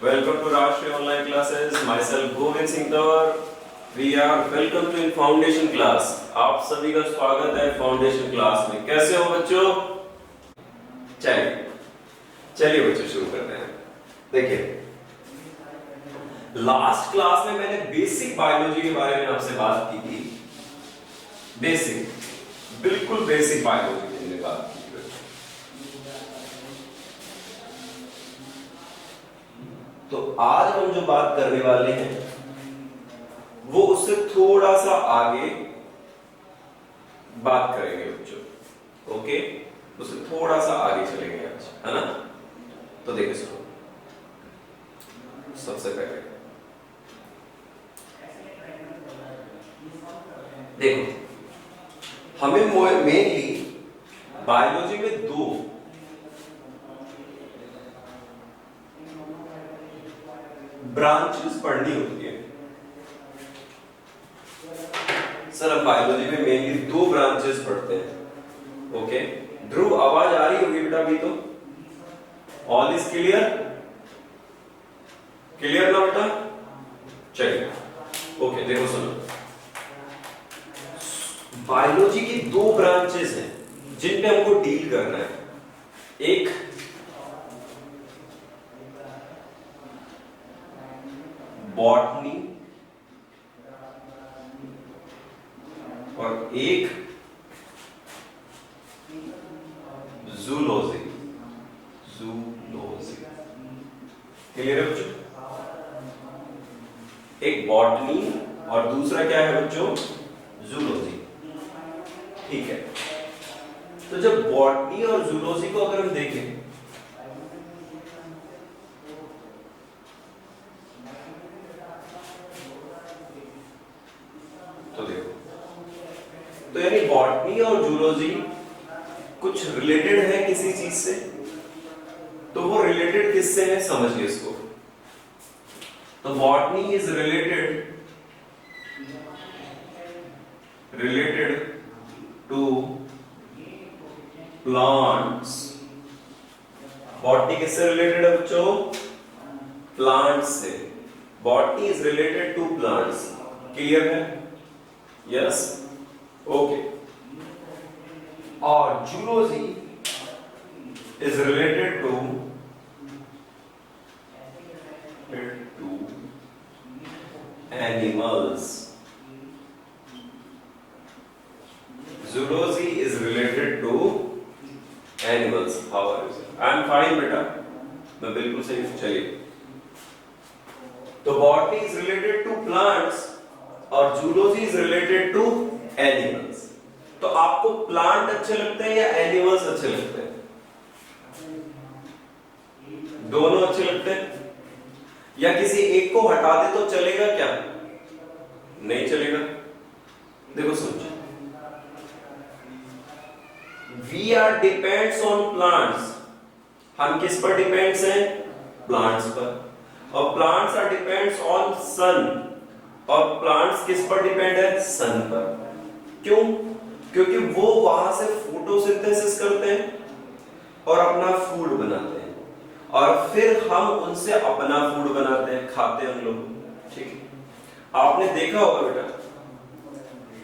Welcome to Rashtriya Online Classes. Myself Govind Singh Tawar. We are welcome to in Foundation class. आप सभी का स्वागत है foundation class में। कैसे हो बच्चों? चलिए बच्चों शुरू करते हैं। देखिए, लास्ट क्लास में मैंने बेसिक बायोलॉजी के बारे में आपसे बात की थी। बिल्कुल बेसिक बायोलॉजी की मैंने बात की। तो आज हम जो बात करने वाले हैं वो उससे थोड़ा सा आगे बात करेंगे बच्चों। ओके, उससे थोड़ा सा आगे चलेंगे आज, है ना? तो देखिए सुनो, सबसे पहले देखो, हमें मेनली बायोलॉजी में दो ब्रांचेस पढ़नी होती है। सर हम बायोलॉजी में मेनली दो ब्रांचेस पढ़ते हैं। ओके, ध्रुव आवाज आ रही होगी बेटा अभी तो? All is clear? क्लियर ना बेटा? चलिए ओके, देखो सुनो, बायोलॉजी की दो ब्रांचेस हैं जिन पे हमको डील करना है। एक बॉटनी और एक जूलॉजी। क्लियर है बच्चों? एक बॉटनी और दूसरा क्या है बच्चों? जूलॉजी। ठीक है, तो जब बॉटनी और जूलॉजी को अगर हम देखें तो देखो, तो यानी बॉटनी और जूलॉजी कुछ रिलेटेड है किसी चीज से, तो वो रिलेटेड किससे है समझिए इसको। तो botany is related to plants. Botany किससे रिलेटेड है बच्चों? प्लांट्स से। Botany is related to plants. Clear है? Yes, okay. और zoology is related to animals. Zoology is related to animals. How are you, sir? I am fine, बेटा। मैं बिल्कुल सही हूँ। चलिए, तो botany is related to plants और zoology is related to animals। तो आपको प्लांट अच्छे लगते हैं या एनिमल्स अच्छे लगते हैं? दोनों अच्छे लगते हैं? या किसी एक को हटा दे तो चलेगा क्या? नहीं चलेगा। देखो समझो, We are depends on plants। हम किस पर डिपेंड्स हैं? प्लांट्स पर। और प्लांट्स आर डिपेंड्स ऑन सन। और प्लांट्स किस पर डिपेंड है? सन पर। क्यों? क्योंकि वो वहां से फोटोसिंथेसिस करते हैं और अपना फूड बनाते हैं, और फिर हम उनसे अपना फूड बनाते हैं, खाते हैं हम लोग। ठीक है, आपने देखा होगा बेटा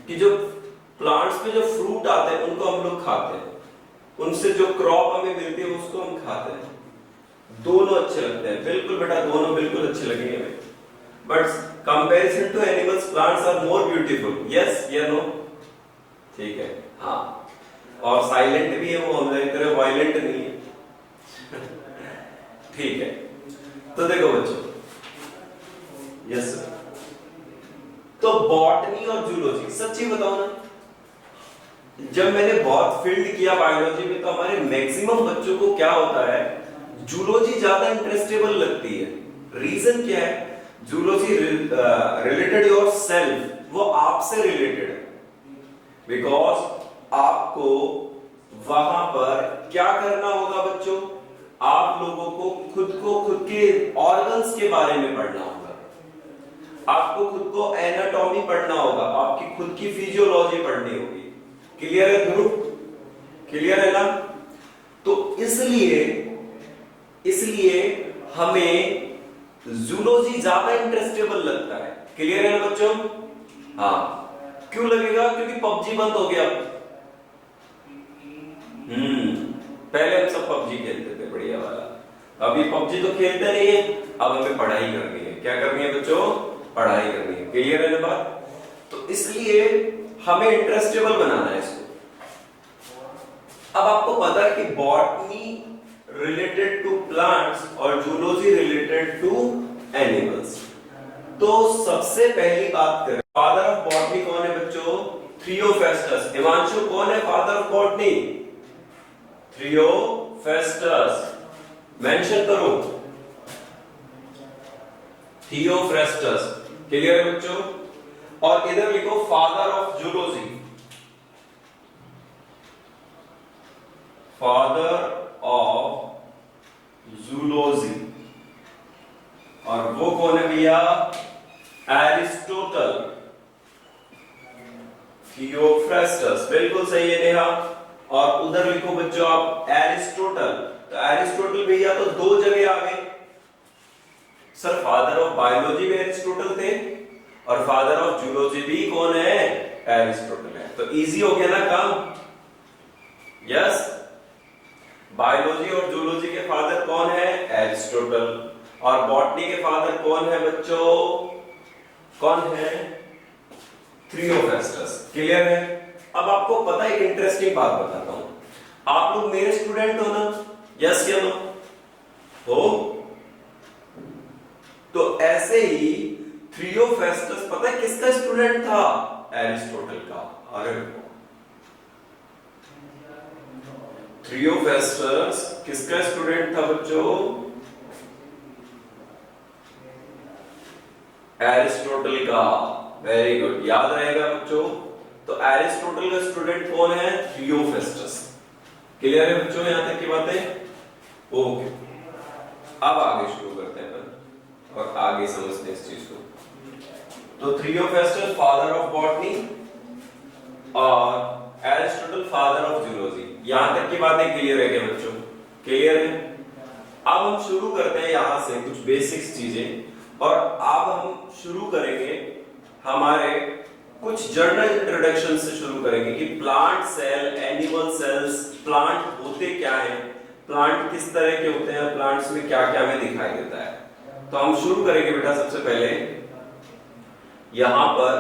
कि जो प्लांट्स पे जो फ्रूट आते हैं उनको हम लोग खाते हैं, उनसे जो क्रॉप हमें मिलती है उसको हम खाते हैं। दोनों अच्छे लगते हैं। बिल्कुल बेटा, दोनों बिल्कुल अच्छे लगेंगे हमें। But comparison to animals, plants are more beautiful. Yes या नो? ठीक है, हाँ। और साइलेंट भी है वो, हमारी तरह वायलेंट नहीं है। ठीक है, तो देखो बच्चों, यस सर, तो बॉटनी और जूलॉजी, सच्ची बताओ ना, जब मैंने बहुत फील्ड किया बायोलॉजी में तो हमारे मैक्सिमम बच्चों को क्या होता है, जूलॉजी ज्यादा इंटरेस्टेबल लगती है। रीजन क्या है? जूलॉजी रिलेटेड योर सेल्फ, वो आपसे रिलेटेड है। बिकॉज आपको वहां पर क्या करना होगा बच्चों? आप लोगों को खुद के ऑर्गन्स के बारे में पढ़ना होगा, आपको खुद को एनाटॉमी पढ़ना होगा, आपकी खुद की फिजियोलॉजी पढ़नी होगी। क्लियर है ध्रुव? क्लियर है ना? तो इसलिए हमें जूलॉजी ज्यादा इंटरेस्टेबल लगता है। क्लियर है ना बच्चों? हाँ, क्यों लगेगा? क्योंकि पबजी बंद हो गया। पहले हम सब पबजी खेलते थे, बढ़िया वाला। अभी पबजी तो खेलते नहीं है, अब हमें पढ़ाई करनी है। क्या करनी है बच्चों? पढ़ाई करनी है। क्लियर है ना बात? तो इसलिए हमें इंटरेस्टेबल बनाना है इसको। अब आपको पता है कि बॉटनी रिलेटेड टू प्लांट्स और जूलॉजी रिलेटेड टू एनिमल्स। तो सबसे पहली बात करें, फादर ऑफ बॉटनी कौन है बच्चों? थियोफेस्टस। हिमांशु, कौन है father of botany? Theophrastus. Mention करो, थियोफ्रेस्टस। क्लियर है बच्चों? और इधर लिखो father of zoology, father of zoology. और वो कौन है भैया? एरिस्टोटल। थियोफ्रेस्टस बिल्कुल सही है नेहा। और उधर लिखो बच्चों आप एरिस्टोटल। तो एरिस्टोटल भैया तो दो जगह आ गए सर। फादर ऑफ बायोलॉजी भी एरिस्टोटल थे और फादर ऑफ जूलॉजी भी कौन है? एरिस्टोटल है। तो इजी हो गया ना काम? यस। बायोलॉजी और जूलॉजी के फादर कौन है? एरिस्टोटल। और बॉटनी के फादर कौन है बच्चों? कौन है? थियोफ्रेस्टस। क्लियर है? अब आपको पता है, एक इंटरेस्टिंग बात बताता हूं। आप लोग मेरे स्टूडेंट हो ना? यस या नो? हो? तो ऐसे ही थियोफ्रेस्टस पता है किसका स्टूडेंट था? एरिस्टोटल का। अरे थियोफ्रेस्टस किसका स्टूडेंट था बच्चों? एरिस्टोटल का। वेरी गुड, याद रहेगा बच्चों। तो एरिस्टोटल का स्टूडेंट कौन है? थियोफ्रेस्टस। क्लियर है बच्चों यहां तक की बातें? ओके, अब आगे शुरू करते हैं और आगे समझते हैं इस चीज को। तो थियोफ्रेस्टस फादर ऑफ बॉटनी और एरिस्टोटल फादर ऑफ जूलॉजी। यहां तक की बातें क्लियर है क्या बच्चों? क्लियर है? अब हम शुरू करते हैं यहां से कुछ बेसिक्स चीजें। और अब हम शुरू करेंगे हमारे कुछ जर्नल इंट्रोडक्शन से शुरू करेंगे कि plant cell, animal cells, plant होते क्या है, प्लांट किस तरह के होते हैं, प्लांट्स में क्या क्या हमें दिखाई देता है। तो हम शुरू करेंगे बेटा सबसे पहले यहां पर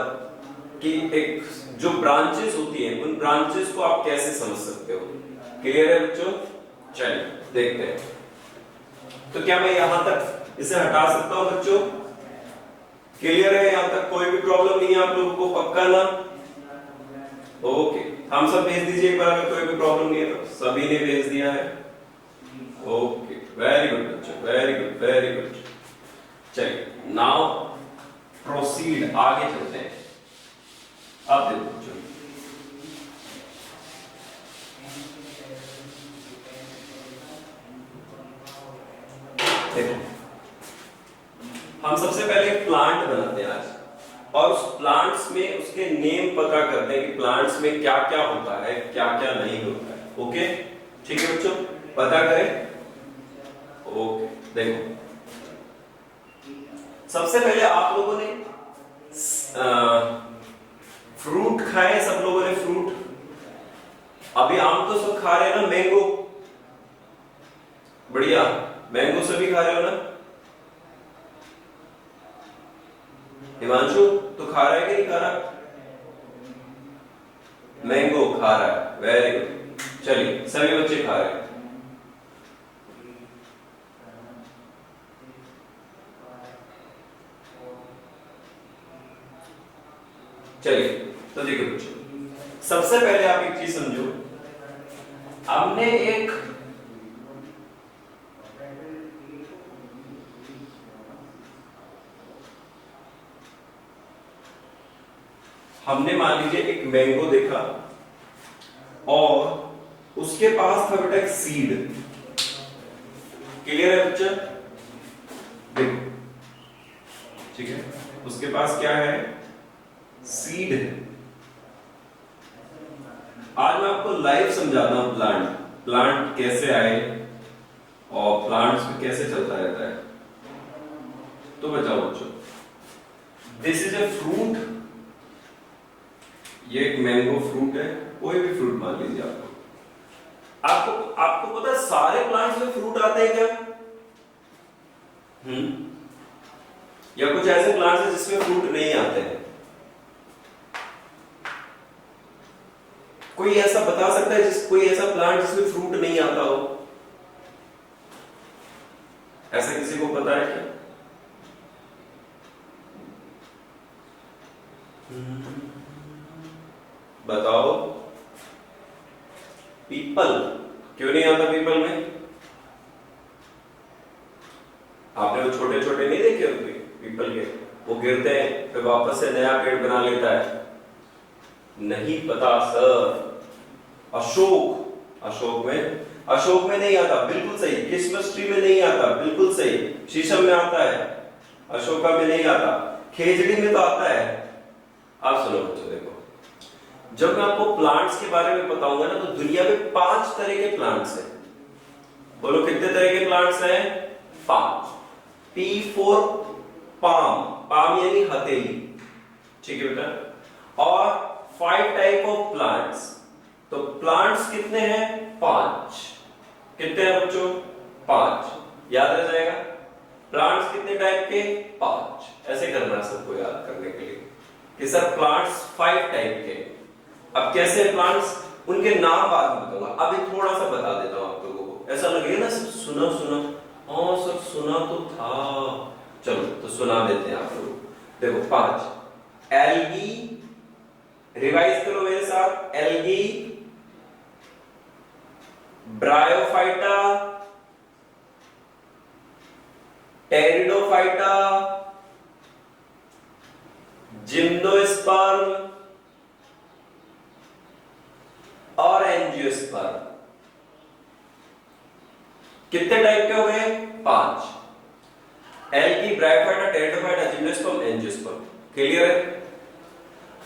कि एक जो ब्रांचेस होती हैं उन ब्रांचेस को आप कैसे समझ सकते हो। क्लियर है बच्चों? चलिए देखते हैं। तो क्या मैं यहां तक इसे हटा सकता हूं बच्चों? क्लियर है? यहां तक कोई भी प्रॉब्लम नहीं है आप लोगों को? पक्का ना? ओके, हम सब भेज दीजिए एक बार अगर कोई भी प्रॉब्लम नहीं है तो। सभी ने भेज दिया है। ओके, वेरी गुड बच्चों, वेरी गुड, वेरी गुड। चलिए नाउ प्रोसीड, आगे चलते हैं। अब देखो बच्चों, देखो हम सबसे पहले प्लांट बनाते हैं आज, और उस प्लांट्स में उसके नेम पता करते हैं कि प्लांट्स में क्या क्या होता है, क्या क्या नहीं होता है। ओके, ठीक है बच्चों, पता करें। ओके, देखो सबसे पहले आप लोगों ने फ्रूट खाए, सब लोगों ने फ्रूट। अभी आम तो सब खा रहे हैं ना, मैंगो, बढ़िया, मैंगो सभी खा रहे हो ना? हिमांशु तो खा रहा है कि नहीं खा रहा? मैंगो खा रहा है, वेरी गुड। चलिए सभी बच्चे खा रहे हैं। चलिए तो देखो बच्चों, सबसे पहले आप एक चीज समझो। हमने मान लीजिए एक मैंगो देखा और उसके पास था बेटा एक सीड। क्लियर है बच्चा? देखो, ठीक है, उसके पास क्या है? सीड है। आज मैं आपको लाइव समझाता हूं प्लांट कैसे आए और प्लांट्स में कैसे चलता रहता है। तो बताओ बच्चों, दिस इज ए फ्रूट, ये एक मैंगो फ्रूट है, कोई भी फ्रूट मान लीजिए आपको आपको पता है सारे प्लांट्स में फ्रूट आते हैं क्या? या कुछ ऐसे प्लांट्स हैं जिसमें फ्रूट नहीं आते हैं? कोई ऐसा बता सकता है कोई ऐसा प्लांट जिसमें फ्रूट नहीं आता हो? ऐसा किसी को पता है क्या? बताओ। पीपल, क्यों नहीं आता पीपल में? आपने वो छोटे छोटे नहीं देखे होंगे पीपल के, वो गिरते हैं फिर वापस से नया पेड़ बना लेता है। नहीं पता सर। अशोक में नहीं आता, बिल्कुल सही। क्रिसमस ट्री में नहीं आता, बिल्कुल सही। शीशम में आता है, अशोका में नहीं आता। खेजड़ी में तो आता है। आप सुनो बच्चों, देखो जब मैं आपको प्लांट्स के बारे में बताऊंगा ना, तो दुनिया में 5 तरह के प्लांट्स हैं। बोलो कितने तरह के प्लांट्स हैं? 5। P for palm, palm यानी हथेली, ठीक है बेटा। और 5 टाइप ऑफ प्लांट्स। तो प्लांट्स कितने हैं? 5। कितने हैं बच्चों? 5। याद रह जाएगा। प्लांट्स कितने टाइप के? 5। ऐसे करना है सबको याद करने के लिए कि सर प्लांट्स 5 टाइप के। अब कैसे प्लांट्स, उनके नाम बाद में बताऊंगा, अभी थोड़ा सा बता देता हूं आप लोगों को। ऐसा लगेगा ना सब सुना हाँ सब सुना तो था, चलो तो सुना देते हैं आप लोग। देखो 5। एल्गी, रिवाइज करो मेरे साथ। एल्गी, ब्रायोफाइटा, टेरिडोफाइटा, जिम्नोस्पर्म और एंजियोस्पर्म। कितने टाइप के हो गए? 5। Algae, bryophyta, pteridophyta, gymnosperm, angiosperm. Clear है?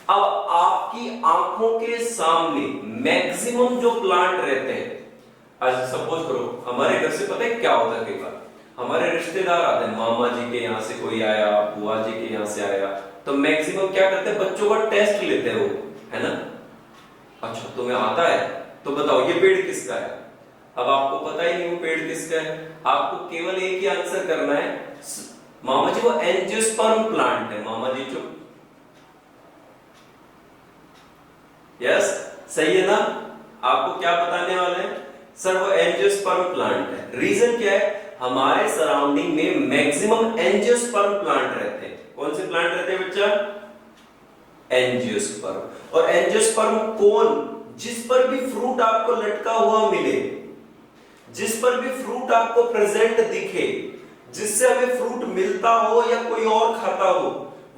अब आपकी आंखों के सामने मैक्सिमम जो प्लांट रहते हैं, आज सपोज करो हमारे घर से, पता है क्या होता है, कई बार हमारे रिश्तेदार आते हैं, मामा जी के यहाँ से कोई आया, बुआ जी के यहाँ से आया, तो मैक्सिमम क्या करते हैं, बच्चों का टेस्ट लेते हैं वो, है ना। अच्छा तुम्हें आता है तो बताओ ये पेड़ किसका है। अब आपको पता ही नहीं वो पेड़ किसका है, आपको केवल एक ही आंसर करना है, मामा जी वो एंजियोस्पर्म प्लांट है। मामा जी चुप। यस सही है ना। आपको क्या बताने वाले हैं, सर वो एंजियोस्पर्म प्लांट है। रीजन क्या है, हमारे सराउंडिंग में मैक्सिमम एंजियोस्पर्म प्लांट रहते हैं। कौन से प्लांट रहते हैं बच्चा? एंजियोस्पर्म। और एंजियोस्पर्म कौन, जिस पर भी फ्रूट आपको लटका हुआ मिले, जिस पर भी फ्रूट आपको प्रेजेंट दिखे, जिससे हमें फ्रूट मिलता हो या कोई और खाता हो,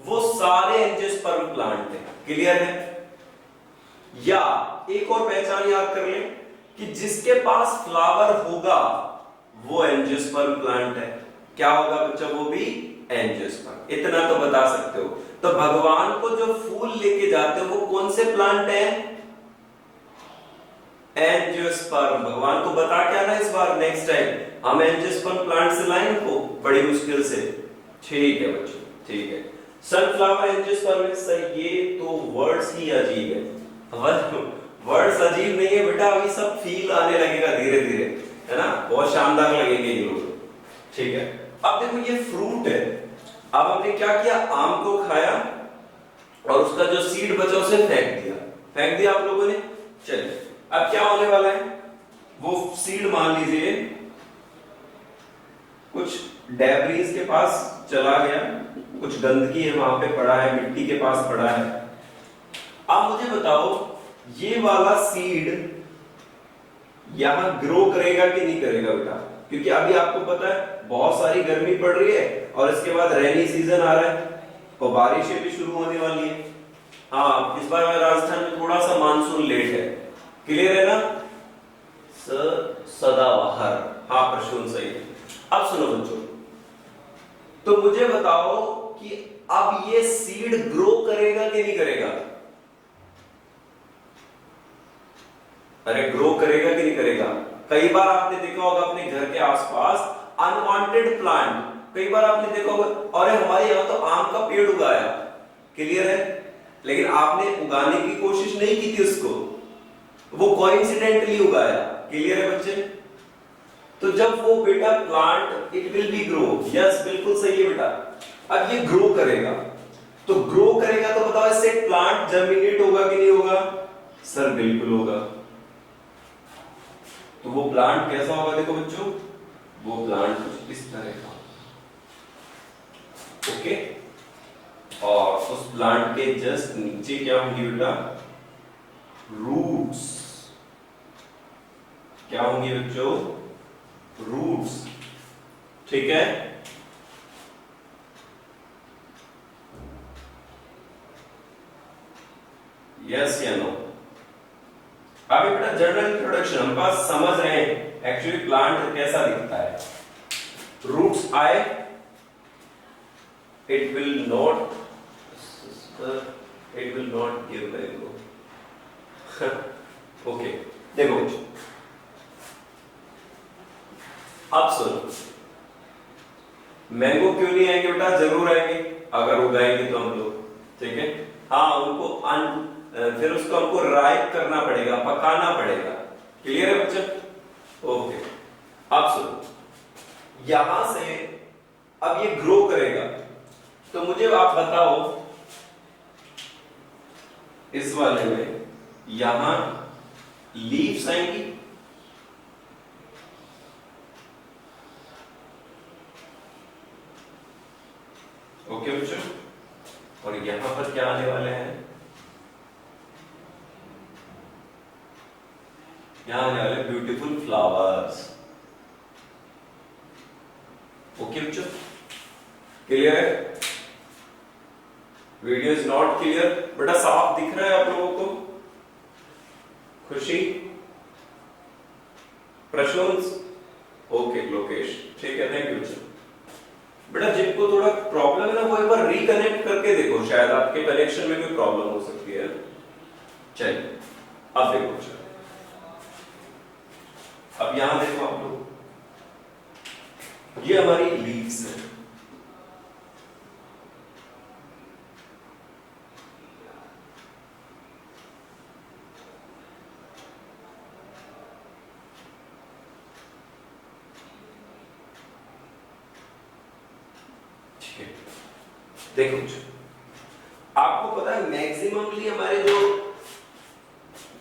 वो सारे एंजियोस्पर्म प्लांट है। क्लियर है? या एक और पहचान याद कर ले कि जिसके पास फ्लावर होगा वो एंजियोस्पर्म प्लांट है। क्या होगा बच्चा? वो भी एंजियोस्पर्म। इतना तो बता सकते हो। तो भगवान को जो फूल लेके जाते हो वो कौन से प्लांट है? एंजियोस्पर्म। भगवान को बता के आना इस बार, नेक्स्ट टाइम हम एंजियोस्पर्म प्लांट से लाएं उनको, बड़ी मुश्किल से। ठीक है बच्चों, ठीक है। सनफ्लावर एंजियोस्पर्म सर, ये तो वर्ड्स ही अजीब है। वर्ड्स अजीब नहीं है बेटा, अभी सब फील आने लगेगा धीरे धीरे, है ना, बहुत शानदार लगेंगे ये लोग। ठीक है, अब देखो ये फ्रूट है। अब हमने क्या किया, आम को खाया और उसका जो सीड बचा उसे फेंक दिया आप लोगों ने। चलिए अब क्या होने वाला है, वो सीड मान लीजिए कुछ डेब्रीज के पास चला गया, कुछ गंदगी है वहां पे पड़ा है, मिट्टी के पास पड़ा है। अब मुझे बताओ ये वाला सीड यहां ग्रो करेगा कि नहीं करेगा बेटा? क्योंकि अभी आपको पता है बहुत सारी गर्मी पड़ रही है और इसके बाद रेनी सीजन आ रहा है और बारिशें भी शुरू होने वाली है। हाँ, इस बार राजस्थान में थोड़ा सा मानसून लेट है। क्लियर है ना सदाबहार? हाँ प्रश्न सही है। अब सुनो बच्चों, तो मुझे बताओ कि अब ये सीड ग्रो करेगा कि नहीं करेगा? अरे ग्रो करेगा कि नहीं करेगा? कई बार आपने देखा होगा अपने घर के आसपास अनवांटेड प्लांट, कई बार आपने देखा होगा, अरे हमारे यहाँ तो आम का पेड़ उगाया, क्लियर है, लेकिन आपने उगाने की कोशिश नहीं की थी उसको, वो कोइंसिडेंटली उगाया, क्लियर है बच्चे। तो जब वो बेटा plant it will B grow, yes बिल्कुल सही है बेटा। अब ये ग्रो करेगा, तो ग्रो करेगा तो बताओ इससे प्लांट जर्मिनेट होगा कि नहीं होगा? सर बिल्कुल होगा। तो वो प्लांट कैसा होगा देखो बच्चों, वो प्लांट कुछ इस तरह का, ओके। और उस प्लांट के जस्ट नीचे क्या होंगी बेटा? रूट्स। क्या होंगी बच्चों? रूट्स, ठीक है। यस या नो? अभी बेटा जनरल इंट्रोडक्शन हम पास समझ रहे हैं एक्चुअली प्लांट कैसा दिखता है। रूट्स आए, it will not give mango. Okay, देखो अब सुनो, मैंगो क्यों नहीं आएंगे बेटा? जरूर आएंगे अगर उगाएंगे तो हम लोग, ठीक है। हाँ, उनको फिर उसको हमको राइप करना पड़ेगा, पकाना पड़ेगा, क्लियर है बच्चे? ओके, अब सुनो, यहां से अब ये ग्रो करेगा, तो मुझे आप बताओ इस वाले में यहां लीव्स आएंगी? ओके बच्चों, और यहां पर क्या आने वाले हैं? यहां आने वाले ब्यूटीफुल फ्लावर्स। ओके बच्चों, क्लियर है? Video is not clear? बेटा साफ दिख रहा है आप लोगों को? खुशी, प्रश्न? ओके लोकेश, ठीक है, थैंक यू। बेटा जिनको थोड़ा प्रॉब्लम है ना, वो एक बार रिकनेक्ट करके देखो, शायद आपके कनेक्शन में कोई प्रॉब्लम हो सकती है। चलिए अब देखो, अब यहां देखो आप लोग, ये हमारी लीव्स है, देखो आपको पता है मैक्सिममली हमारे जो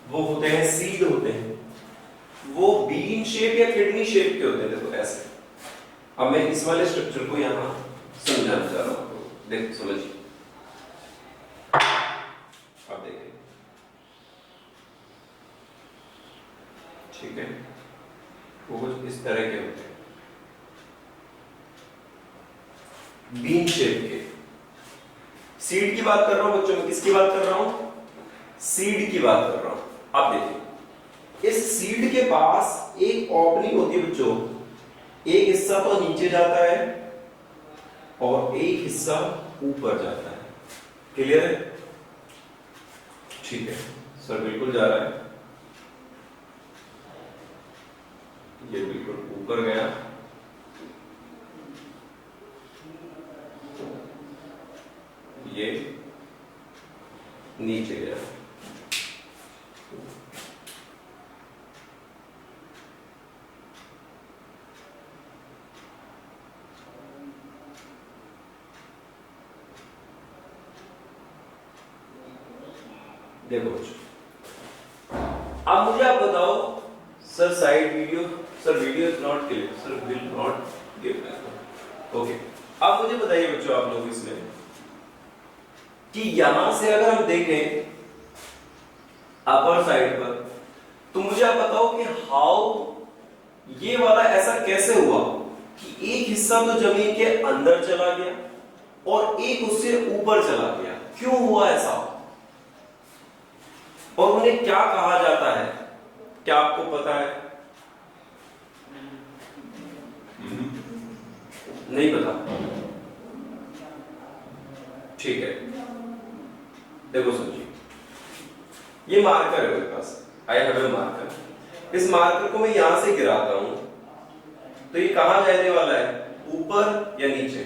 वो होते हैं सीड होते हैं, वो बीन शेप या किडनी शेप के होते हैं, देखो ऐसे। अब मैं इस वाले स्ट्रक्चर को यहां समझाना चाह रहा हूं, देखो समझिए। अब देखिए, ठीक है, वो कुछ इस तरह के होते हैं, बीन शेप के। सीड की बात कर रहा हूं बच्चों में, किसकी बात कर रहा हूं? सीड की बात कर रहा हूं। अब देखिए, इस सीड के पास एक ओपनिंग होती है बच्चों, एक हिस्सा तो नीचे जाता है और एक हिस्सा ऊपर जाता है, क्लियर है? ठीक है सर, बिल्कुल जा रहा है, ये बिल्कुल ऊपर गया, ये नीचे गया। देखो अब मुझे आप बताओ sir, side video, sir video is not clear, sir will not give back. Okay, अब मुझे बताइए बच्चों आप लोग इसमें कि यहां से अगर हम देखें अपर साइड पर, तो मुझे आप बताओ कि हाउ ये वाला ऐसा कैसे हुआ कि एक हिस्सा तो जमीन के अंदर चला गया और एक उससे ऊपर चला गया, क्यों हुआ ऐसा? और उन्हें क्या कहा जाता है, क्या आपको पता है? नहीं पता? ठीक है, देखो समझिए, ये मार्कर है मेरे पास, आई हैव ए मार्कर। इस मार्कर को मैं यहां से गिराता हूं तो ये कहां जाने वाला है? ऊपर या नीचे?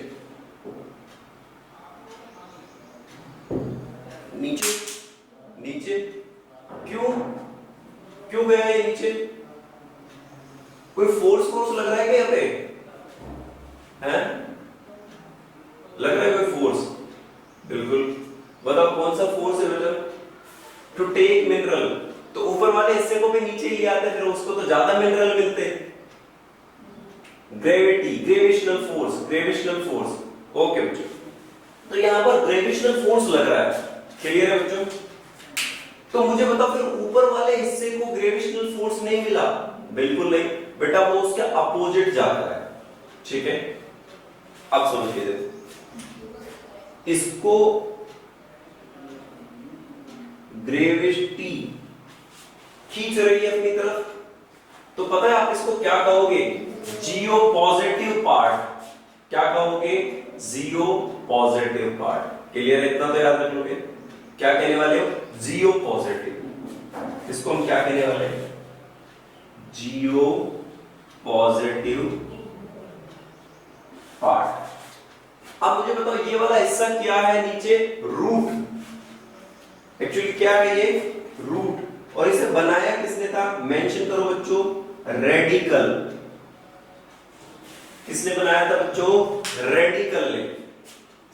नीचे। नीचे क्यों? क्यों गया ये नीचे? कोई फोर्स लग रहा है क्या यहाँ पे? हैं? लग रहा है कोई फोर्स? बिल्कुल। बताओ कौन सा फोर्स है बेटा? To take mineral. तो ऊपर वाले हिस्से को भी नीचे ही आते, फिर उसको तो ज्यादा मिनरल मिलते। Gravity, gravitational force, gravitational force. Okay बच्चों, तो यहां पर ग्रेविशनल फोर्स लग रहा है। क्लियर है बच्चों? तो मुझे बताओ फिर ऊपर वाले हिस्से को ग्रेविशनल फोर्स नहीं मिला? बिल्कुल नहीं बेटा, वो उसके अपोजिट जाता है। ठीक है, अब समझिए, देखो इसको ग्रेविटी खींच रही है अपनी तरफ, तो पता है आप इसको क्या कहोगे? जियो पॉजिटिव पार्ट। क्या कहोगे? जियो पॉजिटिव पार्ट। क्लियर है? इतना तो याद रख लोगे। क्या कहने वाले हो? जियो पॉजिटिव। इसको हम क्या कहने वाले हैं? जियो पॉजिटिव पार्ट। अब मुझे बताओ ये वाला हिस्सा क्या है नीचे? रूट। एक्चुअली क्या है ये? रूट। और इसे बनाया किसने था? मेंशन करो बच्चों। रेडिकल। किसने बनाया था बच्चों? रेडिकल ने।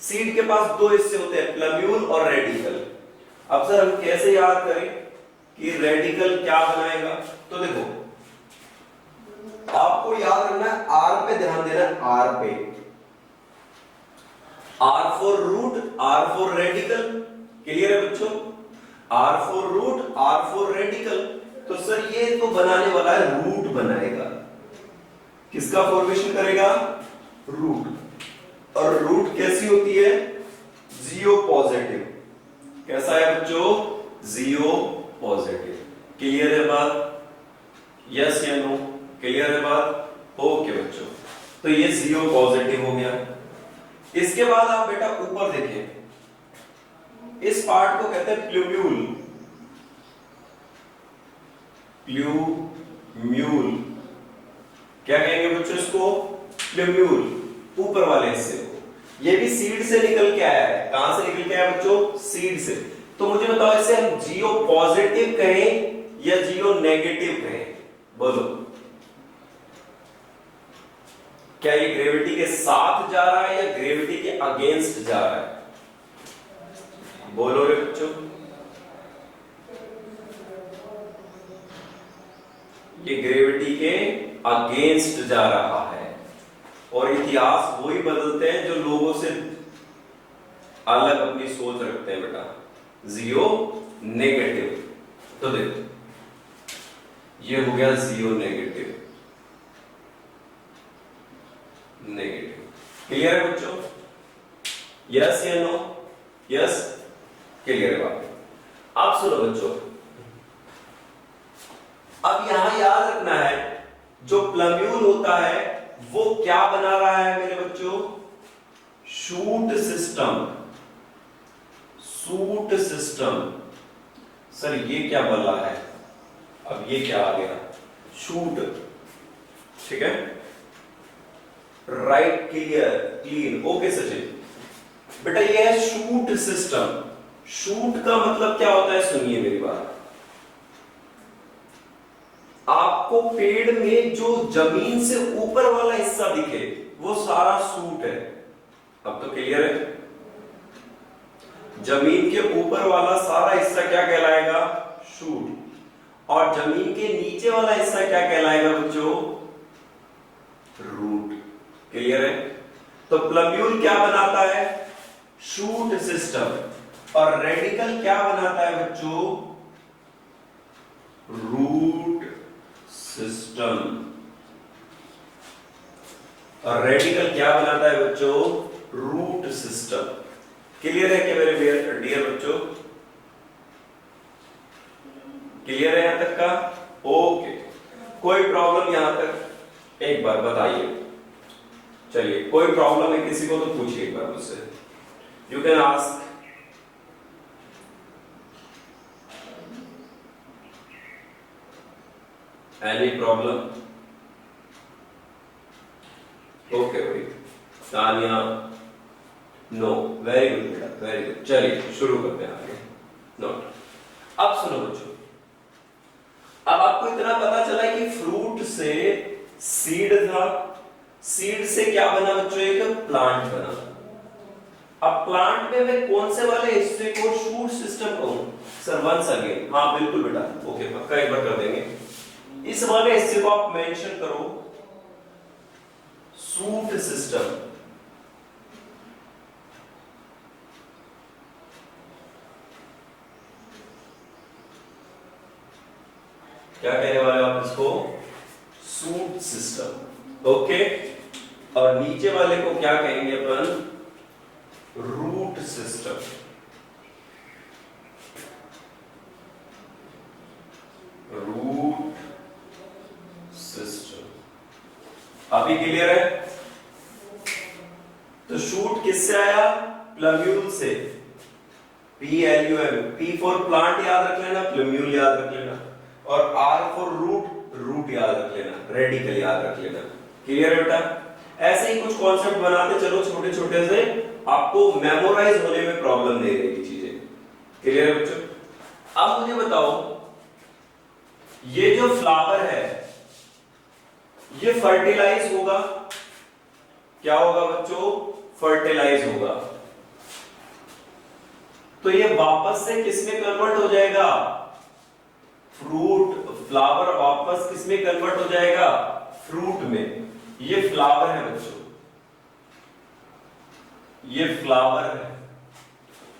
सीड के पास दो हिस्से होते हैं, प्लम्यूल और रेडिकल। अब सर हम कैसे याद करें कि रेडिकल क्या बनाएगा? तो देखो आपको याद रखना है, आर पे ध्यान देना है। आर पे, R for root, R for radical. Clear है बच्चों? R for root, R for radical. तो सर ये तो बनाने वाला है, रूट बनाएगा। किसका फॉर्मेशन करेगा? रूट। और रूट कैसी होती है? जियो पॉजिटिव। कैसा है बच्चों? जियो पॉजिटिव। क्लियर है बात? यस या नो? क्लियर है बात? ओके बच्चों, तो ये जियो पॉजिटिव हो गया। इसके बाद आप बेटा ऊपर देखिए, इस पार्ट को कहते हैं प्लूम्यूल। प्लूम्यूल क्या कहेंगे बच्चों इसको? प्लूम्यूल, ऊपर वाले हिस्से को। ये भी सीड से निकल के आया है। कहां से निकल के आया बच्चों? सीड से। तो मुझे बताओ इसे हम जियो पॉजिटिव कहें या जियो नेगेटिव कहें? बोलो, क्या ये ग्रेविटी के साथ जा रहा है या ग्रेविटी के अगेंस्ट जा रहा है? बोलो रे बच्चों। ये ग्रेविटी के अगेंस्ट जा रहा है। और इतिहास वही बदलते हैं जो लोगों से अलग अपनी सोच रखते हैं बेटा। जियो नेगेटिव। तो देखो ये हो गया जियो नेगेटिव। नेगेटिव। क्लियर है बच्चों? यस या नो? यस, क्लियर है बात। अब सुनो बच्चों, अब यहां याद रखना है, जो प्लम्यूल होता है वो क्या बना रहा है मेरे बच्चों? Shoot system. Shoot system. Sir ये क्या बना है? अब ये क्या आ गया? शूट। ठीक है, right, clear, clean. Okay Sachin बेटा, ये है शूट सिस्टम। शूट का मतलब क्या होता है? सुनिए मेरी बात। आपको पेड़ में जो जमीन से ऊपर वाला हिस्सा दिखे वो सारा शूट है। अब तो क्लियर है? जमीन के ऊपर वाला सारा हिस्सा क्या कहलाएगा? शूट। और जमीन के नीचे वाला हिस्सा क्या कहलाएगा बच्चों? रूट। क्लियर है? तो प्लम्यूल क्या बनाता है? Shoot system. और रेडिकल क्या बनाता है बच्चों? Root system. और रेडिकल क्या बनाता है बच्चों? Root system. क्लियर है क्या मेरे डियर बच्चों? क्लियर है यहां तक का? ओके, कोई प्रॉब्लम यहां तक? एक बार बताइए। चलिए, कोई प्रॉब्लम है किसी को तो पूछिए एक बार मुझसे। You can ask. Any problem? Okay भाई, तानिया, नो, वेरी गुड बेटा, वेरी गुड। चलिए शुरू करते हैं आगे। नोट, अब सुनो बच्चों, अब आपको इतना पता चला कि फ्रूट से सीड था, सीड से क्या बना बच्चों, एक प्लांट बना। अब प्लांट में मैं कौन से वाले हिस्से को शूट सिस्टम कहूं? सर वंस अगेन, हाँ बिल्कुल बेटा, ओके पक्का एक बार कर देंगे। इस वाले हिस्से को आप मेंशन करो शूट सिस्टम। क्या कहने वाले हो आप इसको? Shoot system, okay. और नीचे वाले को क्या कहेंगे अपन? Root system. रूट सिस्टम अभी क्लियर है? तो शूट किससे आया? प्लम्यूल से। PLUM, P फॉर प्लांट याद रख लेना, प्लम्यूल याद रख लेना, और R फॉर रूट, रूट याद रख लेना, रेडिकल याद रख लेना। क्लियर है बेटा? ऐसे ही कुछ कॉन्सेप्ट बनाते चलो छोटे छोटे से, आपको मेमोराइज होने में प्रॉब्लम नहीं रहेगी चीजें। क्लियर है बच्चों? अब मुझे बताओ, ये जो फ्लावर है ये फर्टिलाइज होगा, क्या होगा बच्चों? फर्टिलाइज होगा। तो ये वापस से किसमें कन्वर्ट हो जाएगा? फ्रूट, फ्लावर वापस किसमें कन्वर्ट हो जाएगा? फ्रूट में। ये फ्लावर है बच्चों, ये फ्लावर है,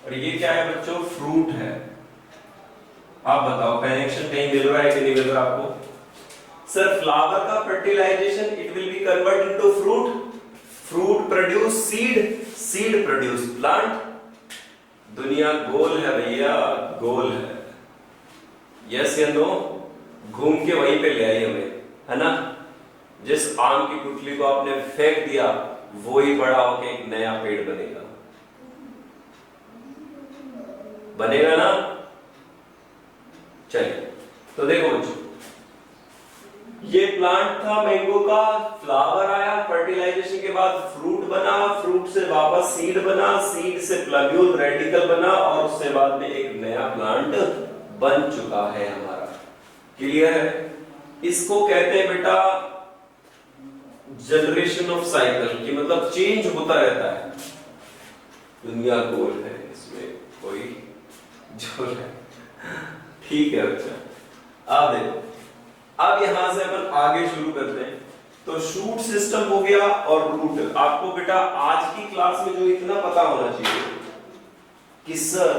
और ये क्या है बच्चों? फ्रूट है। आप बताओ कनेक्शन कहीं मिल रहा है कि नहीं मिल रहा आपको? सर फ्लावर का fertilisation, it will be convert into fruit, fruit produce seed, seed produce plant. दुनिया गोल है भैया, गोल है। यस या नो? घूम के वहीं पे ले आई हमें, है ना? जिस आम की गुठली को आपने फेंक दिया वो ही बड़ा होके एक नया पेड़ बनेगा, बनेगा ना? चलिए तो देखो बच्चों, ये प्लांट था मैंगो का, फ्लावर आया, फर्टिलाइजेशन के बाद फ्रूट बना, फ्रूट से वापस सीड बना, सीड से प्लम्यूल रेडिकल बना, और उससे बाद में एक नया प्लांट बन चुका है हमारा। क्लियर है? इसको कहते हैं बेटा जनरेशन ऑफ साइकिल, की मतलब चेंज होता रहता है। दुनिया गोल है, इसमें कोई जोर है। ठीक है बच्चा, अब देखो, अब यहां से अपन आगे शुरू करते हैं। तो शूट सिस्टम हो गया और रूट। आपको बेटा आज की क्लास में जो इतना पता होना चाहिए कि सर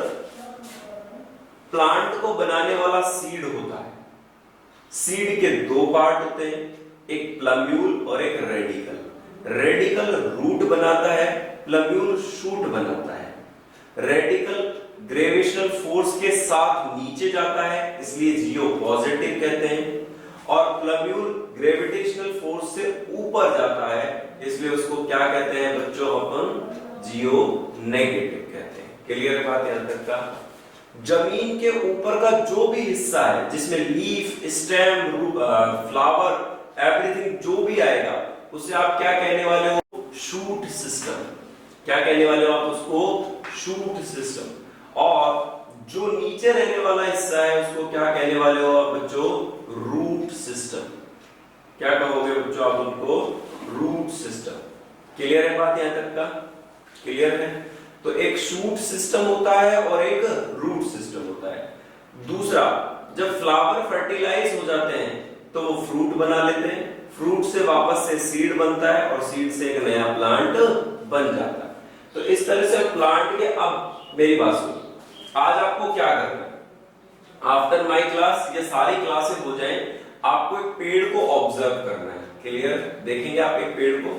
प्लांट को बनाने वाला सीड होता है। सीड के दो पार्ट होते हैं, एक प्लम्यूल और एक रेडिकल। रेडिकल रूट बनाता है, प्लम्यूल शूट बनाता है। रेडिकल ग्रेविटेशनल फोर्स के साथ नीचे जाता है, इसलिए जियो पॉजिटिव कहते हैं, और प्लम्यूल ग्रेविटेशनल फोर्स से ऊपर जाता है, इसलिए उसको क्या कहते हैं बच्चों? अपन जियो नेगेटिव कहते हैं। क्लियर है बात यहां तक का? जमीन के ऊपर का जो भी हिस्सा है जिसमें लीफ, स्टेम, फ्लावर, एवरीथिंग जो भी आएगा उसे आप क्या कहने वाले हो? Shoot system. क्या कहने वाले हो आप उसको? Shoot system. और जो नीचे रहने वाला हिस्सा है उसको क्या कहने वाले हो आप बच्चों? Root system. क्या कहोगे बच्चों आप उनको? Root system. क्लियर है बात यहां तक का? क्लियर है? तो एक शूट सिस्टम होता है और एक रूट सिस्टम होता है। दूसरा, जब फ्लावर फर्टिलाइज हो जाते हैं तो वो फ्रूट बना लेते हैं, फ्रूट से वापस से सीड बनता है और सीड से एक नया प्लांट बन जाता है। तो इस तरह से प्लांट के, अब मेरी बात सुनो, आज आपको क्या करना है? आफ्टर माय क्लास ये सारी क्लासेस हो जाएं, आपको एक पेड़ को ऑब्जर्व करना है। क्लियर? देखेंगे आप एक पेड़ को,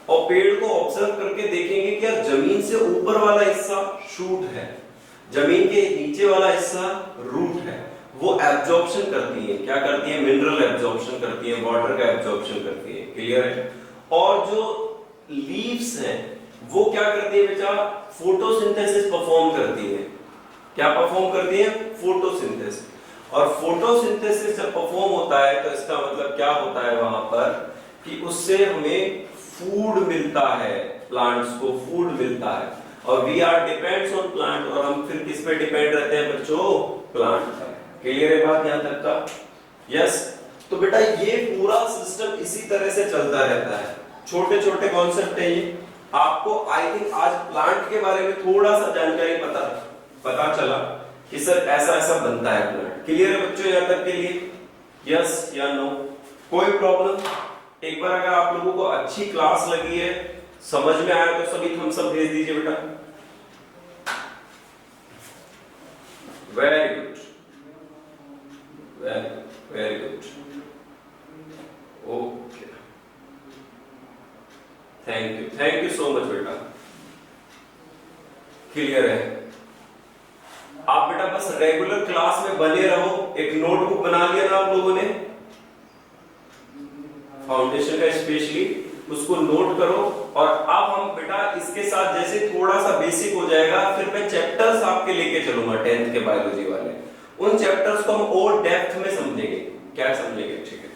और पेड़ को ऑब्जर्व करके देखेंगे कि यार जमीन से ऊपर वाला हिस्सा शूट है, जमीन के नीचे वाला हिस्सा रूट है। वो एब्जॉर्प्शन करती है, क्या करती है? मिनरल एब्जॉर्प्शन करती है, वाटर का एब्जॉर्प्शन करती है। क्लियर है? और जो लीव्स हैं वो क्या करती है बेटा? फोटोसिंथेसिस परफॉर्म करती है। क्या परफॉर्म करती है? फोटोसिंथेसिस। और फोटोसिंथेसिस जब परफॉर्म होता है तो इसका मतलब क्या होता है वहां पर कि उससे हमें फूड मिलता है, प्लांट्स को फूड मिलता है। और we are depends on plant, और हम फिर किस पे डिपेंड रहते हैं बच्चों? प्लांट पर। क्लियर है बात यहां तक का? यस। तो बेटा ये पूरा सिस्टम इसी तरह से चलता रहता है, छोटे छोटे कॉन्सेप्ट है ये। आपको आई थिंक आज प्लांट के बारे में थोड़ा सा जानकारी पता चला कि सर ऐसा ऐसा बनता है प्लांट। क्लियर है बच्चों यहां तक के लिए? यस या नो? कोई प्रॉब्लम? एक बार अगर आप लोगों को अच्छी क्लास लगी है, समझ में आया तो सभी थम्स अप भेज दीजिए बेटा। Very good, very good, very good. Okay, thank you so much बेटा। क्लियर है? आप बेटा बस रेगुलर क्लास में बने रहो। एक नोटबुक बना लिया ना आप लोगों ने फाउंडेशन का स्पेशली, उसको नोट करो। और अब हम बेटा इसके साथ जैसे थोड़ा सा बेसिक हो जाएगा, फिर मैं चैप्टर्स आपके लेके चलूंगा 10th के बायोलॉजी वाले। उन चैप्टर्स को हम और डेप्थ में समझेंगे। क्या समझेंगे? ठीक है।